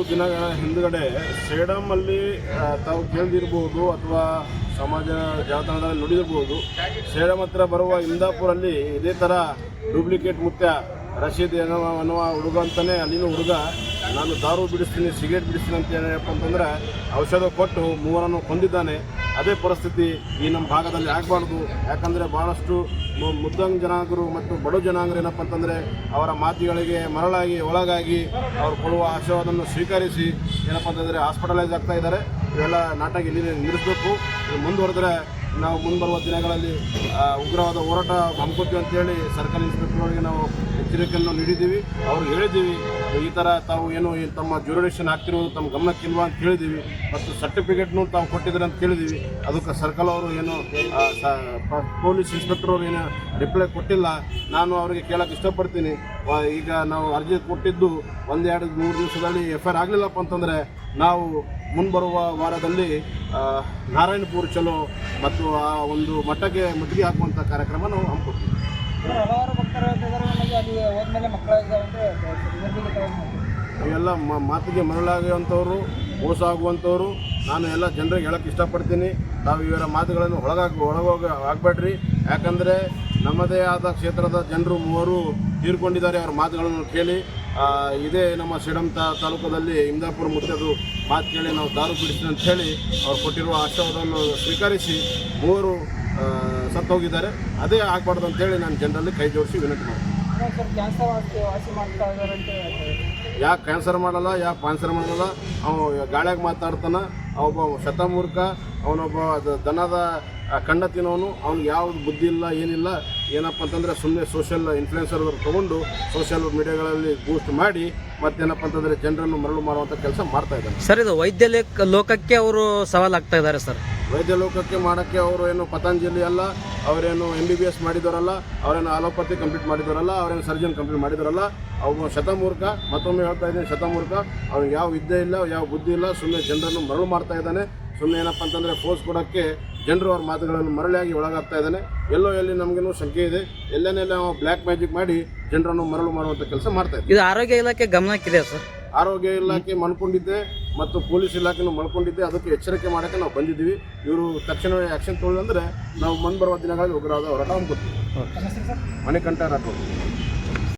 ದಿನಗಳ ಹಿಂದುಗಡೆ ಸೇಡಮಲ್ಲಿ ತಾವು ಕೇಳಿದಿರ್ಬೋದು ಅಥವಾ ಸಮಾಜ ಜಾಲತಾಣದಲ್ಲಿ ನುಡಿದಿರ್ಬೋದು. ಸೇಡಂ ಹತ್ರ ಬರುವ ಇಂದಾಪುರಲ್ಲಿ ಇದೇ ಥರ ಡೂಪ್ಲಿಕೇಟ್ ಮುತ್ಯ ರಶೀದ್ ಅನ್ನುವ ಹುಡುಗ ಅಂತಲೇ ಅಲ್ಲಿನ ಹುಡುಗ ನಾನು ದಾರು ಬಿಡಿಸ್ತೀನಿ, ಸಿಗರೇಟ್ ಬಿಡಿಸ್ತೀನಿ ಅಂತ ಏನಪ್ಪ ಅಂತಂದರೆ ಔಷಧ ಕೊಟ್ಟು ಮೂವರನ್ನು ಕೊಂದಿದ್ದಾನೆ. ಅದೇ ಪರಿಸ್ಥಿತಿ ಈ ನಮ್ಮ ಭಾಗದಲ್ಲಿ ಆಗಬಾರ್ದು. ಯಾಕಂದರೆ ಭಾಳಷ್ಟು ಮುದ್ದಂಗ ಜನಾಂಗರು ಮತ್ತು ಬಡ ಜನಾಂಗರು ಏನಪ್ಪ ಅಂತಂದರೆ ಅವರ ಮಾತುಗಳಿಗೆ ಮರಳಾಗಿ ಒಳಗಾಗಿ ಅವ್ರು ಕೊಡುವ ಆಶೀರ್ವಾದವನ್ನು ಸ್ವೀಕರಿಸಿ ಏನಪ್ಪ ಅಂತಂದರೆ ಹಾಸ್ಪಿಟಲೈಸ್ ಆಗ್ತಾ ಇದ್ದಾರೆ. ಇವೆಲ್ಲ ನಾಟಕ ಇಲ್ಲಿ ನಿಲ್ಲಿಸಬೇಕು. ಇದು ಮುಂದುವರೆದ್ರೆ ನಾವು ಮುಂಬರುವ ದಿನಗಳಲ್ಲಿ ಉಗ್ರವಾದ ಹೋರಾಟ ಹಮ್ಮಿಕೊಳ್ತೀವಿ ಅಂತೇಳಿ ಸರ್ಕಾರಿ ಇನ್ಸ್ಪೆಕ್ಟರ್ಗಳಿಗೆ ನಾವು ಎಚ್ಚರಿಕೆಯನ್ನು ನೀಡಿದ್ದೀವಿ. ಅವ್ರು ಹೇಳಿದ್ದೀವಿ, ಈ ಥರ ತಾವು ಏನು ತಮ್ಮ ಜ್ಯೂರಿಡಿಕ್ಷನ್ ಆಗ್ತಿರೋದು ತಮ್ಮ ಗಮನಕ್ಕಿಲ್ವಾ ಅಂತ ಕೇಳಿದ್ದೀವಿ. ಮತ್ತು ಸರ್ಟಿಫಿಕೇಟ್ನು ತಾವು ಕೊಟ್ಟಿದ್ದಾರೆ ಅಂತ ಕೇಳಿದ್ದೀವಿ. ಅದಕ್ಕೆ ಸರ್ಕಲ್ ಅವರು ಏನು ಪೊಲೀಸ್ ಇನ್ಸ್ಪೆಕ್ಟರ್ ಅವರು ಏನು ರಿಪ್ಲೈ ಕೊಟ್ಟಿಲ್ಲ. ನಾನು ಅವರಿಗೆ ಕೇಳೋಕ್ಕೆ ಇಷ್ಟಪಡ್ತೀನಿ. ಈಗ ನಾವು ಅರ್ಜಿ ಕೊಟ್ಟಿದ್ದು 1-2-3 ದಿವಸದಲ್ಲಿ FIR ಆಗಲಿಲ್ಲಪ್ಪ ಅಂತಂದರೆ ನಾವು ಮುಂಬರುವ ವಾರದಲ್ಲಿ ನಾರಾಯಣಪುರ ಚಲೋ ಮತ್ತು ಆ ಒಂದು ಮಟ್ಟಕ್ಕೆ ಮುತ್ತಿಗೆ ಹಾಕುವಂಥ ಕಾರ್ಯಕ್ರಮ ನಾವು ಹಮ್ಮಿಕೊಡ್ತೀವಿ. ಇವೆಲ್ಲ ಮಾತಿಗೆ ಮರಳಾಗುವಂಥವ್ರು, ಮೋಸ ಆಗುವಂಥವ್ರು. ನಾನು ಎಲ್ಲ ಜನರಿಗೆ ಹೇಳೋಕ್ಕೆ ಇಷ್ಟಪಡ್ತೀನಿ, ತಾವು ಇವರ ಮಾತುಗಳನ್ನು ಆಗಬೇಡ್ರಿ. ಯಾಕಂದರೆ ನಮ್ಮದೇ ಆದ ಕ್ಷೇತ್ರದ ಜನರು 3 ತೀರ್ಕೊಂಡಿದ್ದಾರೆ. ಅವರ ಮಾತುಗಳನ್ನು ಕೇಳಿ ಇದೇ ನಮ್ಮ ಸೇಡಂ ತಾಲೂಕದಲ್ಲಿ ಇಂದಾಪುರ ಮುತ್ತದು ಮಾತು ಕೇಳಿ ನಾವು ದಾರು ಬಿಡಿಸ್ತೀವಿ ಅಂತ ಹೇಳಿ ಅವ್ರು ಕೊಟ್ಟಿರುವ ಆಶೀರ್ವಾದವನ್ನು ಸ್ವೀಕರಿಸಿ 3 ಸತ್ತೋಗಿದ್ದಾರೆ. ಅದೇ ಆಗಬಾರ್ದು ಅಂತೇಳಿ ನಾನು ಜನರಲ್ಲಿ ಕೈ ಜೋಡಿಸಿ ವಿನಂತಿ ಮಾಡ್ತೀನಿ. ಯಾಕೆ ಕ್ಯಾನ್ಸರ್ ಮಾಡಲ್ಲ, ಯಾಕೆ ಪಾನ್ಸರ್ ಮಾಡಲ್ಲ? ಅವನು ಗಾಳಿಯಾಗಿ ಮಾತಾಡ್ತಾನೆ. ಅವೊಬ್ಬ ಶತಮೂರ್ಖ, ಅವನೊಬ್ಬ ದನದ ಕಣ್ಣ ತಿನ್ನೋನು. ಅವ್ನಿಗೆ ಯಾವುದು ಬುದ್ಧಿ ಇಲ್ಲ, ಏನಿಲ್ಲ. ಏನಪ್ಪ ಅಂತಂದರೆ ಸುಮ್ಮನೆ ಸೋಷಿಯಲ್ ಇನ್ಫ್ಲುಯೆನ್ಸರ್ ತಗೊಂಡು ಸೋಷಿಯಲ್ ಮೀಡಿಯಾಗಳಲ್ಲಿ ಬೂಸ್ಟ್ ಮಾಡಿ ಮತ್ತೇನಪ್ಪ ಅಂತಂದರೆ ಜನರನ್ನು ಮರಳು ಮಾಡುವಂಥ ಕೆಲಸ ಮಾಡ್ತಾ ಇದ್ದಾರೆ ಸರ್. ಇದು ವೈದ್ಯ ಲೋಕಕ್ಕೆ ಅವರು ಸವಾಲಾಗ್ತಾ ಇದ್ದಾರೆ ಸರ್. ವೈದ್ಯ ಲೋಕಕ್ಕೆ ಮಾಡೋಕ್ಕೆ ಅವರು ಏನು ಪತಂಜಲಿ ಅಲ್ಲ, ಅವರೇನು MBBS ಮಾಡಿದವರಲ್ಲ, ಅವರೇನು ಅಲೋಪತಿ ಕಂಪ್ಲೀಟ್ ಮಾಡಿದವರಲ್ಲ, ಅವರೇನು ಸರ್ಜನ್ ಕಂಪ್ಲೀಟ್ ಮಾಡಿದವರಲ್ಲ. ಅವನು ಶತಮೂರ್ಖ. ಮತ್ತೊಮ್ಮೆ ಹೇಳ್ತಾ ಇದ್ದೀನಿ, ಶತಮೂರ್ಖ. ಅವ್ನಿಗೆ ಯಾವ ವಿದ್ಯೆ ಇಲ್ಲ, ಯಾವ ಬುದ್ಧಿ ಇಲ್ಲ. ಸುಮ್ಮನೆ ಜನರನ್ನು ಮರಳು ಮಾಡ್ತಾ ಇದ್ದಾನೆ. ಸುಮ್ಮನೆ ಏನಪ್ಪ ಅಂತಂದರೆ ಫೋರ್ಸ್ ಕೊಡೋಕ್ಕೆ ಜನರು ಅವ್ರ ಮಾತುಗಳನ್ನು ಮರಳಿಯಾಗಿ ಒಳಗಾಗ್ತಾ ಇದ್ದಾನೆ. ಎಲ್ಲೋ ಎಲ್ಲಿ ನಮಗೇನು ಶಂಕೆ ಇದೆ, ಎಲ್ಲೆಲ್ಲ ಬ್ಲ್ಯಾಕ್ ಮ್ಯಾಜಿಕ್ ಮಾಡಿ ಜನರನ್ನು ಮರಳು ಮಾಡುವಂಥ ಕೆಲಸ ಮಾಡ್ತಾ ಇದ್ದಾರೆ. ಇದು ಆರೋಗ್ಯ ಇಲಾಖೆ ಗಮನಕ್ಕಿದೆ ಸರ್. ಆರೋಗ್ಯ ಇಲಾಖೆ ಮಲ್ಕೊಂಡಿದ್ದೆ ಮತ್ತು ಪೊಲೀಸ್ ಇಲಾಖೆನೂ ಮಲ್ಕೊಂಡಿದ್ದೆ. ಅದಕ್ಕೆ ಎಚ್ಚರಿಕೆ ಮಾಡೋಕ್ಕೆ ನಾವು ಬಂದಿದ್ದೀವಿ. ಇವರು ತಕ್ಷಣವೇ ಆ್ಯಕ್ಷನ್ ತೊಗೊಳ್ಳಂದರೆ ನಾವು ಮುಂದೆ ಬರುವ ದಿನಗಳಲ್ಲಿ ಉಗ್ರವಾದ ಹೋರಾಟ ಹಮ್ಮಿಕೊಡ್ತೀವಿ. ಮಣಿಕಂಠ ರಾಠೋಡ್.